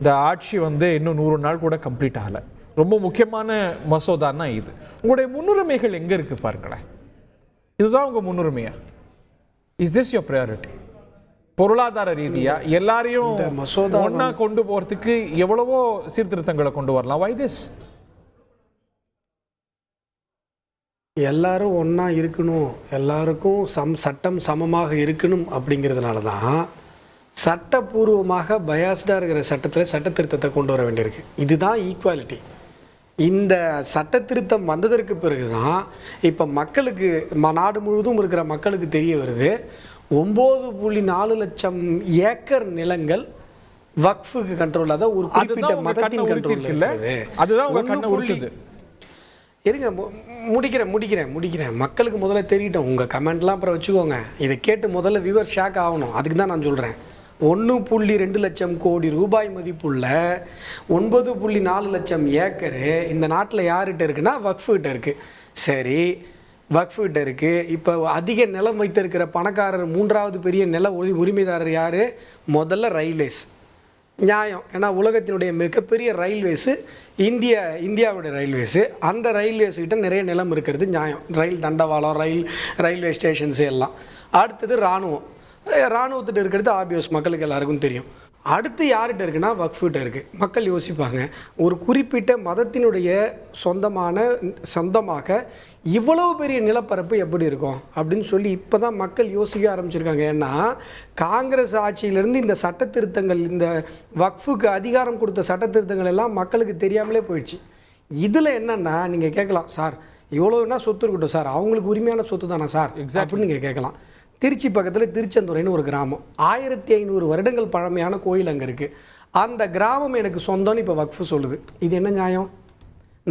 இந்த ஆட்சி வந்து இன்னும் 100 நாள் கூட கம்ப்ளீட் ஆகலை. ரொம்ப முக்கியமான மசோதான்னா இது. உங்களுடைய முன்னுரிமைகள் எங்கே இருக்குது பாருங்களேன். இதுதான் உங்கள் முன்னுரிமையா? Is this your priority? பொருளாதார ரீதியா எல்லாரையும் ஒன்னா கொண்டு போறதுக்கு எவ்வளவோ சீர்திருத்தங்களை கொண்டு வரலாம். Why this? எல்லாரும் ஒன்றா இருக்கணும், எல்லாருக்கும் சட்டம் சமமாக இருக்கணும் அப்படிங்கிறதுனால தான் சட்டப்பூர்வமாக பயாஸ்டாக இருக்கிற சட்டத்தில் சட்ட திருத்தத்தை கொண்டு வர வேண்டியிருக்கு. இதுதான் ஈக்குவாலிட்டி. இந்த சட்ட திருத்தம் வந்ததற்கு பிறகு தான் இப்போ மக்களுக்கு, நாடு முழுவதும் இருக்கிற மக்களுக்கு தெரிய வருது, 9.4 லட்சம் ஏக்கர் நிலங்கள் வக்ஃபுக்கு கண்ட்ரோல், அதாவது ஒரு குறிப்பிட்ட மதத்தின் கண்ட்ரோல் இருக்குது. அதுதான் இருங்க, முடிக்கிறேன். மக்களுக்கு முதல்ல தெரியட்டும். உங்கள் கமெண்ட்லாம் அப்புறம் வச்சுக்கோங்க. இதை கேட்டு முதல்ல வியூவர் ஷாக் ஆகணும். அதுக்கு தான் நான் சொல்கிறேன். 1.2 லட்சம் கோடி ரூபாய் மதிப்புள்ள 9.4 லட்சம் ஏக்கரு இந்த நாட்டில் யார்கிட்ட இருக்குன்னா வக்ஃபுகிட்ட இருக்குது. சரி, வக்ஃபுகிட்ட இருக்குது. இப்போ அதிக நிலம் வைத்திருக்கிற பணக்காரர், 3வது பெரிய நில உரிமைதாரர் யார்? முதல்ல ரயில்வேஸ். நியாயம். ஏன்னா உலகத்தினுடைய மிகப்பெரிய ரயில்வேஸு இந்தியாவுடைய ரயில்வேஸு. அந்த ரயில்வேஸ்கிட்ட நிறைய நிலம் இருக்கிறது நியாயம். ரயில் தண்டவாளம், ரயில்வே ஸ்டேஷன்ஸு எல்லாம். அடுத்தது இராணுவத்திட்ட இருக்கிறது ஆபியஸ், மக்களுக்கு எல்லாருக்கும் தெரியும். அடுத்து யார்கிட்ட இருக்குன்னா வக்ஃபுகிட்ட இருக்குது. மக்கள் யோசிப்பாங்க, ஒரு குறிப்பிட்ட மதத்தினுடைய சொந்தமாக இவ்வளவு பெரிய நிலப்பரப்பு எப்படி இருக்கும் அப்படின்னு சொல்லி இப்போ தான் மக்கள் யோசிக்க ஆரம்பிச்சிருக்காங்க. ஏன்னா காங்கிரஸ் ஆட்சியிலேருந்து இந்த சட்ட திருத்தங்கள், இந்த வக்ஃபுக்கு அதிகாரம் கொடுத்த சட்ட திருத்தங்கள் எல்லாம் மக்களுக்கு தெரியாமலே போயிடுச்சு. இதில் என்னென்னா நீங்கள் கேட்கலாம், சார் இவ்வளோன்னா சொத்து இருக்கட்டும் சார், அவங்களுக்கு உரிமையான சொத்து தானே சார் அப்படின்னு நீங்கள் கேட்கலாம். திருச்சி பக்கத்தில் திருச்செந்துறைன்னு ஒரு கிராமம், 1500 வருடங்கள் பழமையான கோயில் அங்கே இருக்குது. அந்த கிராமம் எனக்கு சொந்தம்னு இப்போ வக்ஃபு சொல்லுது. இது என்ன நியாயம்?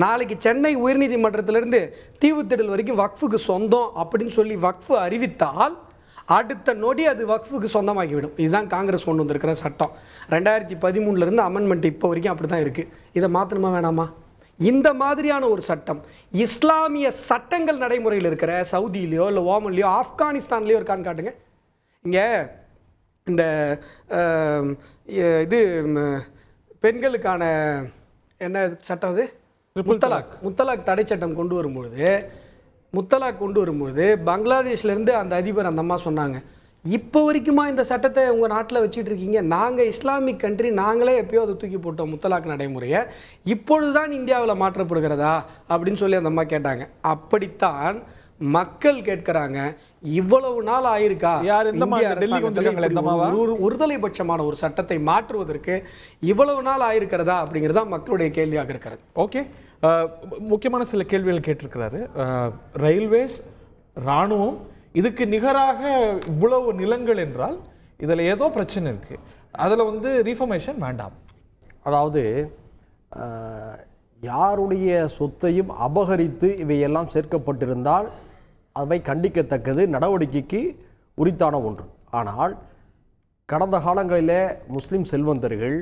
நாளைக்கு சென்னை உயர்நீதிமன்றத்திலிருந்து தீவுத்திடல் வரைக்கும் வக்ஃபுக்கு சொந்தம் அப்படின்னு சொல்லி வக்ஃபு அறிவித்தால் அடுத்த நொடி அது வக்ஃபுக்கு சொந்தமாகிவிடும். இதுதான் காங்கிரஸ் கொண்டு வந்திருக்கிற சட்டம். 2013 அமெண்ட்மெண்ட் இப்போ வரைக்கும் அப்படி தான் இருக்குது. இதை மாற்றணுமா வேணாமா? இந்த மாதிரியான ஒரு சட்டம் இஸ்லாமிய சட்டங்கள் நடைமுறையில் இருக்கிற சவுதியிலையோ இல்லை ஓமன்லையோ ஆப்கானிஸ்தான்லேயோ இருக்கான்னு காட்டுங்க. இங்கே இந்த இது பெண்களுக்கான என்ன சட்டம்? அது முத்தலாக் தடை சட்டம் கொண்டு வரும்பொழுது பங்களாதேஷ்லேருந்து அந்த அதிபர், அந்த அம்மா சொன்னாங்க, இப்போ வரைக்குமா இந்த சட்டத்தை உங்கள் நாட்டில் வச்சுட்டு இருக்கீங்க? நாங்கள் இஸ்லாமிக் கண்ட்ரி, நாங்களே எப்பயோ அதை தூக்கி போட்டோம் முத்தலாக் நடைமுறையை, இப்பொழுதுதான் இந்தியாவில் மாற்றப்படுகிறதா அப்படின்னு சொல்லி அந்த அம்மா கேட்டாங்க. அப்படித்தான் மக்கள் கேட்கிறாங்க, இவ்வளவு நாள் ஆயிருக்கா ஒருதலை பட்சமான ஒரு சட்டத்தை மாற்றுவதற்கு இவ்வளவு நாள் ஆயிருக்கிறதா அப்படிங்கிறதா மக்களுடைய கேள்வியாக இருக்கிறது. ஓகே, முக்கியமான சில கேள்விகள் கேட்டிருக்கிறாரு. ரயில்வேஸ், இராணுவம், இதுக்கு நிகராக இவ்வளவு நிலங்கள் என்றால் இதில் ஏதோ பிரச்சனை இருக்குது. அதில் வந்து ரீஃபர்மேஷன் வேண்டாம். அதாவது யாருடைய சொத்தையும் அபகரித்து இவையெல்லாம் சேர்க்கப்பட்டிருந்தால் அவை கண்டிக்கத்தக்கது, நடவடிக்கைக்கு உரித்தான ஒன்று. ஆனால் கடந்த காலங்களில் முஸ்லிம் செல்வந்தர்கள்,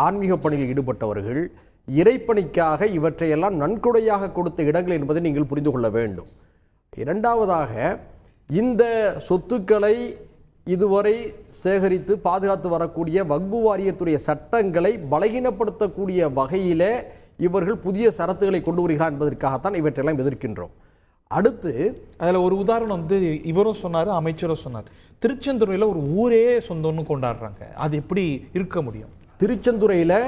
ஆன்மீக பணியில் ஈடுபட்டவர்கள் இறைப்பணிக்காக இவற்றையெல்லாம் நன்கொடையாக கொடுத்த இடங்கள் என்பதை நீங்கள் புரிந்து கொள்ள வேண்டும். இரண்டாவதாக, இந்த சொத்துக்களை இதுவரை சேகரித்து பாதுகாத்து வரக்கூடிய வக்ஃபு வாரியத்துடைய சட்டங்களை பலகீனப்படுத்தக்கூடிய வகையிலே இவர்கள் புதிய சரத்துக்களை கொண்டு வருகிறார் என்பதற்காகத்தான் இவற்றையெல்லாம் எதிர்க்கின்றோம். அடுத்து அதில் ஒரு உதாரணம் வந்து இவரும் சொன்னார், அமைச்சரும் சொன்னார், திருச்செந்துறையில் ஒரு ஊரே சொந்தம்னு கொண்டாடுறாங்க. அது எப்படி இருக்க முடியும்? திருச்செந்துறையில்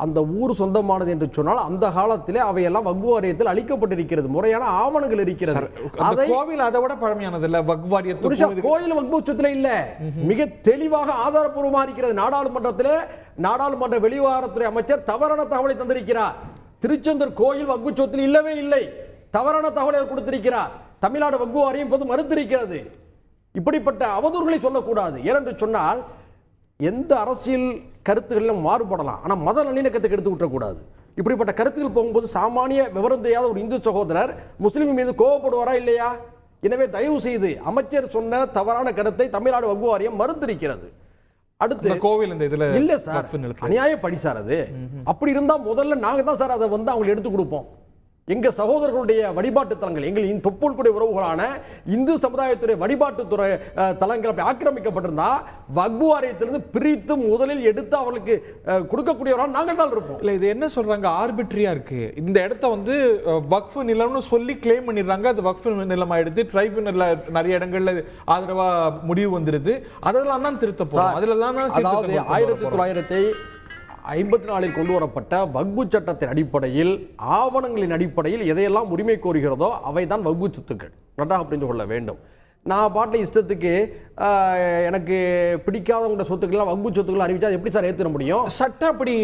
அந்த ஊர் சொந்தமானது என்று சொன்னால் அந்த காலத்திலே அவையெல்லாம் வக்ஃபு வாரியத்தில் அளிக்கப்பட்டிருக்கிறது, முறையான ஆவணங்கள் இருக்கிறது. கோவில் அதை விட பழமையானது இல்ல? வக்ஃபு வாரியத்தில் கோயில் வக்ஃபு சொத்துல இல்ல, மிக தெளிவாக ஆதாரப்பூர்வமாக இருக்கிறது. நாடாளுமன்றத்திலே நாடாளுமன்ற வெளிவிவகாரத்துறை அமைச்சர் தவறான தகவலை தந்திருக்கிறார். திருச்செந்தூர் கோயில் வக்ஃபு சொத்தில் இல்லவே இல்லை, தவறான தகவலை கொடுத்திருக்கிறார். தமிழ்நாடு வக்ஃபு வாரியம் இப்போது மறுத்திருக்கிறது. இப்படிப்பட்ட அவதூறுகளை சொல்லக்கூடாது. ஏனென்று சொன்னால் எந்த அரசியல் கருத்துக்களிலும் மாறுபடலாம், ஆனால் மத நல்லிணக்கத்துக்கு எடுத்து விட்டக்கூடாது. இப்படிப்பட்ட கருத்துக்கள் போகும்போது சாமானிய விவரம் தெரியாத ஒரு இந்து சகோதரர் முஸ்லீம் மீது கோவப்படுவாரா இல்லையா? எனவே தயவு செய்து அமைச்சர் சொன்ன தவறான கருத்தை தமிழ்நாடு வக்ஃபு வாரியம் மறுத்திருக்கிறது. அடுத்து கோவில் இந்த இதுல இல்ல சார், அநியாய படி சார் அது. அப்படி இருந்தா முதல்ல நாங்க தான் சார் அதை வந்து அவங்களுக்கு எடுத்து கொடுப்போம். எங்க சகோதரர்களுடைய வழிபாட்டு தலங்கள், எங்கள் தொப்புள்குடி உறவுகளான இந்து சமுதாயத்துடைய வழிபாட்டு துறை தலங்கள் அப்படி ஆக்கிரமிக்கப்பட்டிருந்தா வக்பு வாரியத்திலிருந்து பிரித்து முதலில் எடுத்து அவர்களுக்கு கொடுக்கக்கூடியவரால் நாங்கள் தான் இருப்போம். இல்ல, இது என்ன சொல்றாங்க, ஆர்பிட்ரியா இருக்கு. இந்த இடத்த வந்து வக்ஃப் நிலம்னு சொல்லி கிளைம் பண்ணிடுறாங்க. அது வக்ஃப் நிலம் ஆயிடுது. ட்ரைபுனல்ல நிறைய இடங்கள்ல ஆதரவா முடிவு வந்துருது. அதெல்லாம் தான் திருத்த போறோம். அதெல்லாம் தான் அதாவது 1954 கொண்டு வரப்பட்ட வக்பு சட்டத்தின் அடிப்படையில், ஆவணங்களின் அடிப்படையில் எதையெல்லாம் உரிமை கோருகிறதோ அவை தான் வக்பு சொத்துக்கள். நன்றாக புரிந்து கொள்ள வேண்டும். நான் பாட்டில் இஷ்டத்துக்கு எனக்கு பிடிக்காதவங்க சொத்துக்கள்லாம் வக்பு சொத்துக்கள் அறிவிச்சா எப்படி சார் ஏற்றுற முடியும்? சட்டம் அப்படி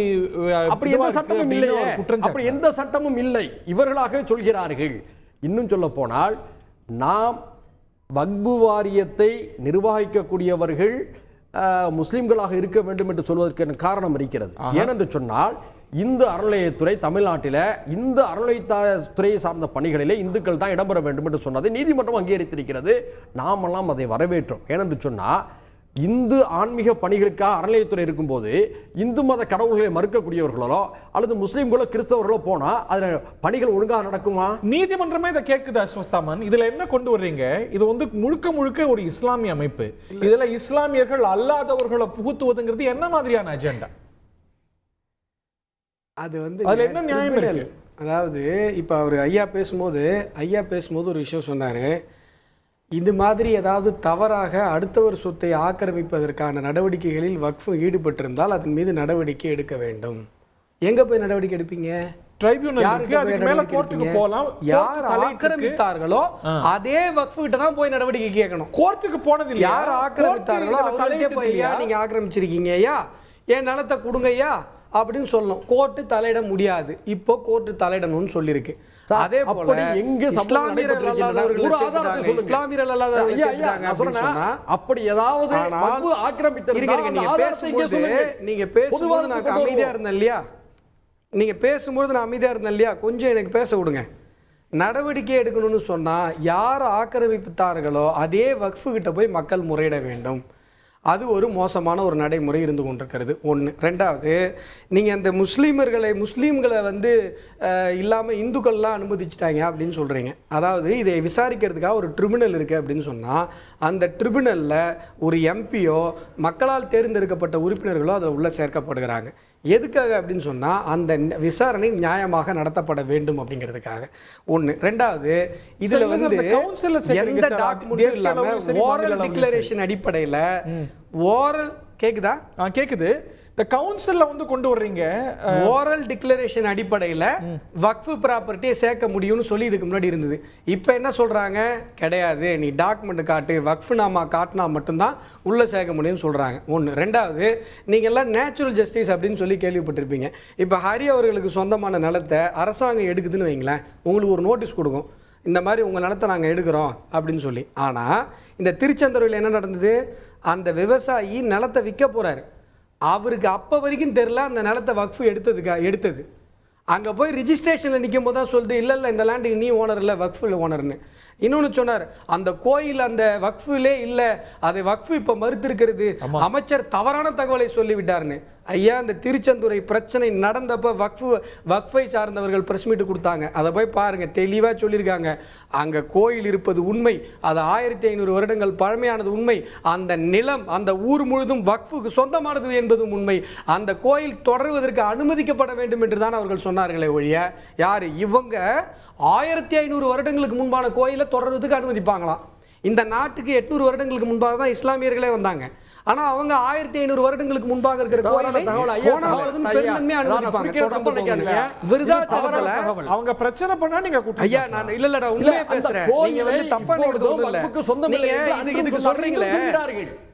எந்த சட்டமும் இல்லையே. அப்படி எந்த சட்டமும் இல்லை, இவர்களாகவே சொல்கிறார்கள். இன்னும் சொல்ல போனால், நாம் வக்பு வாரியத்தை நிர்வகிக்கக்கூடியவர்கள் முஸ்லிம்களாக இருக்க வேண்டும் என்று சொல்வதற்கு காரணம் இருக்கிறது. ஏனென்று சொன்னால், இந்த அறநிலையத்துறை தமிழ்நாட்டில் இந்த அறநிலையத்துறையை சார்ந்த பணிகளிலே இந்துக்கள் தான் இடம்பெற வேண்டும் என்று சொன்னதை நீதிமன்றம் அங்கீகரித்திருக்கிறது. நாமெல்லாம் அதை வரவேற்றோம். ஏனென்று சொன்னால், இந்து ஆன்மீக பணிகளுக்காக அறநிலையத்துறை இருக்கும்போது இந்து மத கடவுள்களை மறுக்கக்கூடியவர்களோ அல்லது முஸ்லீம்களோ கிறிஸ்தவர்களோ போனா அதில் பணிகள் ஒழுங்காக நடக்குமா? நீதிமன்றமே இதை கேட்குது. அஸ்வஸ்தாமன், இதுல என்ன கொண்டு வர்றீங்க? இது வந்து முழுக்க முழுக்க ஒரு இஸ்லாமிய அமைப்பு. இதுல இஸ்லாமியர்கள் அல்லாதவர்களை புகுத்துவதுங்கிறது என்ன மாதிரியான அஜெண்டா? அது வந்து அதுல என்ன நியாயம் இருக்கு? அதாவது இப்போ அவர் ஐயா பேசும்போது ஒரு விஷயம் சொன்னாரு. இது மாதிரி ஏதாவது தவறாக அடுத்தவர் சொத்தை ஆக்கிரமிப்பதற்கான நடவடிக்கைகளில் வக்ஃப் ஈடுபட்டிருந்தால் அதன் மீது நடவடிக்கை எடுக்க வேண்டும். எங்க போய் நடவடிக்கை எடுப்பீங்க? ட்ரைபியூனல் இருக்கு, அதுக்கு மேல கோர்ட்டுக்கு போலாம். யார் ஆக்கிரமித்தார்களோ அதே வக்ஃப் கிட்ட தான் போய் நடவடிக்கை கேட்கணும். கோர்ட்டுக்கு போனது இல்ல. யார் ஆக்கிரமித்தார்களோ அவங்கள்ட்ட போய், ஐயா நீங்க ஆக்கிரமிச்சிருக்கீங்க, ஐயா என் நிலத்தை கொடுங்க ஐயா அப்படின்னு சொல்லணும். கோர்ட்டு தலையிட முடியாது. இப்போ கோர்ட்டு தலையிடணும்னு சொல்லியிருக்கு. அதே போல இஸ்லாமியர்கள் அப்படி ஏதாவது நீங்க பேசும்போது நான் அமைதியா இருந்தேன் இல்லையா? நீங்க பேசும்போது நான் அமைதியா இருந்தேன் இல்லையா? கொஞ்சம் எனக்கு பேச விடுங்க. நடவடிக்கை எடுக்கணும்னு சொன்னா யார் ஆக்கிரமித்தார்களோ அதே வக்ஃபு கிட்ட போய் மக்கள் முறையிட வேண்டும். அது ஒரு மோசமான ஒரு நடைமுறை இருந்து கொண்டிருக்கிறது. ஒன்று. ரெண்டாவது, நீங்கள் அந்த முஸ்லீம்களை வந்து இல்லாமல் இந்துக்கள்லாம் அனுமதிச்சிட்டாங்க அப்படின்னு சொல்கிறீங்க. அதாவது இதை விசாரிக்கிறதுக்காக ஒரு ட்ரிபுனல் இருக்குது அப்படின்னு சொன்னால் அந்த ட்ரிபுனலில் ஒரு எம்பியோ மக்களால் தேர்ந்தெடுக்கப்பட்ட உறுப்பினர்களோ அதில் உள்ள சேர்க்கப்படுகிறாங்க. எதுக்காக அப்படின்னு சொன்னால் அந்த விசாரணை நியாயமாக நடத்தப்பட வேண்டும் அப்படிங்கிறதுக்காக. ஒன்று. ரெண்டாவது, இதில் வந்து எந்த டாக்குமெண்ட்டும் இல்லாமல் ஓரல் டிக்ளரேஷன் அடிப்படையில் ஓரல் கேக்குதா? கேக்குது. இந்த கவுன்சில்ல வந்து கொண்டு வர்றீங்க. ஓரல் டிக்ளரேஷன் அடிப்படையில் வக்ஃபு ப்ராப்பர்ட்டியை சேர்க்க முடியும்னு சொல்லி இதுக்கு முன்னாடி இருந்தது. இப்போ என்ன சொல்றாங்க? கிடையாது, நீ டாக்குமெண்ட் காட்டு, வக்ஃபு நாமா காட்டினா மட்டும்தான் உள்ள சேர்க்க முடியும்னு சொல்றாங்க. ஒன்று. ரெண்டாவது, நீங்க எல்லாம் நேச்சுரல் ஜஸ்டிஸ் அப்படின்னு சொல்லி கேள்விப்பட்டிருப்பீங்க. இப்போ ஹரி அவர்களுக்கு சொந்தமான நிலத்தை அரசாங்கம் எடுக்குதுன்னு வைங்களேன், உங்களுக்கு ஒரு நோட்டீஸ் கொடுக்கும், இந்த மாதிரி உங்கள் நிலத்தை நாங்கள் எடுக்கிறோம் அப்படின்னு சொல்லி. ஆனால் இந்த திருச்செந்தூரில் என்ன நடந்தது? அந்த விவசாயி நிலத்தை விற்க போறாரு. அவருக்கு அப்போ வரைக்கும் தெரியல அந்த நிலத்தை வக்ஃபு எடுத்தது. அங்கே போய் ரிஜிஸ்ட்ரேஷனில் நிற்கும் போது தான் சொல்லுது, இல்லை இந்த லேண்டுக்கு நீ ஓனர் இல்லை, வக்ஃபு ஓனர்னு. இன்னொன்று சொன்னார், அந்த கோயில் அந்த வக்ஃபிலே இல்லை, அதை வக்ஃபு இப்போ மறுத்திருக்கிறது, அமைச்சர் தவறான தகவலை சொல்லிவிட்டார்னு. ஐயா, அந்த திருச்செந்தூரை பிரச்சனை நடந்தப்போ வக்ஃபை சார்ந்தவர்கள் பிரஸ் மீட் கொடுத்தாங்க. அதை போய் பாருங்க, தெளிவாக சொல்லியிருக்காங்க. அங்கே கோயில் இருப்பது உண்மை, அது 1500 வருடங்கள் பழமையானது உண்மை, அந்த நிலம் அந்த ஊர் முழுதும் வக்ஃபுக்கு சொந்தமானது என்பதும் உண்மை, அந்த கோயில் தொடர்வதற்கு அனுமதிக்கப்பட வேண்டும் என்று தான் அவர்கள் சொன்னார்களே ஒழிய, யார் இவங்க 1500 வருடங்களுக்கு முன்பான கோயிலை தொடர்றதுக்கு அனுமதிப்பாங்களாம். இந்த நாட்டுக்கு 800 வருடங்களுக்கு முன்பாக தான் இஸ்லாமியர்களே வந்தாங்க. ஆனா அவங்க 1500 வருடங்களுக்கு முன்பாக இருக்கிற கோயிலை பெருந்தன்மையா அனுமதிப்பாங்க. அவங்க பிரச்சனை பண்ணா நீங்க ஐயா, நான் இல்லடா உண்மையை பேசுறேன், நீங்க வந்து தப்பா சொல்றீங்களே.